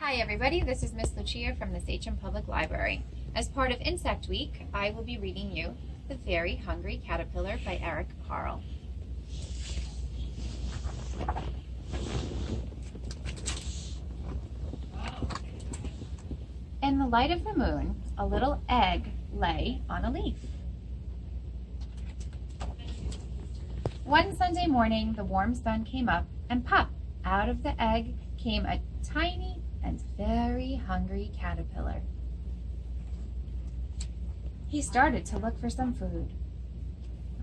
Hi everybody, this is Miss Lucia from the Sachem Public Library. As part of Insect Week, I will be reading you The Very Hungry Caterpillar by Eric Carle. In the light of the moon, a little egg lay on a leaf. One Sunday morning, the warm sun came up, and pop, out of the egg came a tiny and very hungry caterpillar. He started to look for some food.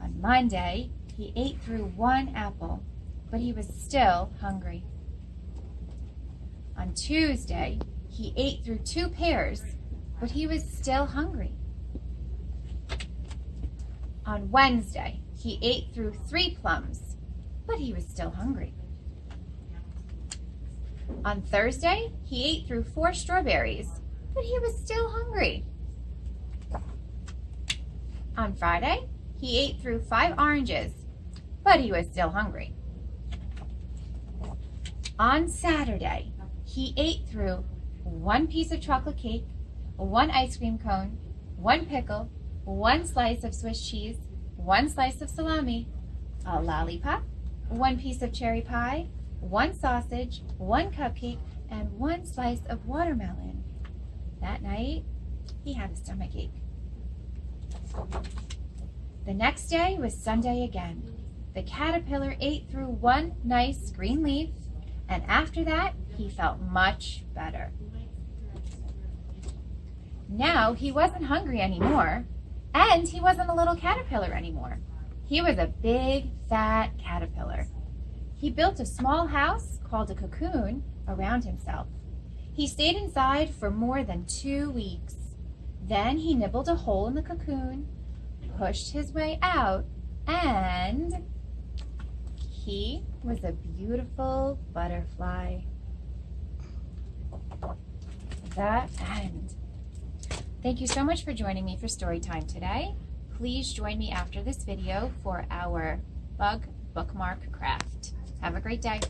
On Monday, he ate through one apple, but he was still hungry. On Tuesday, he ate through 2 pears, but he was still hungry. On Wednesday, he ate through 3 plums, but he was still hungry. On Thursday, he ate through 4 strawberries, but he was still hungry. On Friday, he ate through 5 oranges, but he was still hungry. On Saturday, he ate through 1 piece of chocolate cake, 1 ice cream cone, 1 pickle, 1 slice of Swiss cheese, 1 slice of salami, a lollipop, 1 piece of cherry pie, 1 sausage, 1 cupcake, and 1 slice of watermelon. That night, he had a stomachache. The next day was Sunday again. The caterpillar ate through 1 nice green leaf, and after that, he felt much better. Now, he wasn't hungry anymore, and he wasn't a little caterpillar anymore. He was a big, fat caterpillar. He built a small house called a cocoon around himself. He stayed inside for more than 2 weeks. Then he nibbled a hole in the cocoon, pushed his way out, and he was a beautiful butterfly. The end. Thank you so much for joining me for story time today. Please join me after this video for our bug bookmark craft. Have a great day.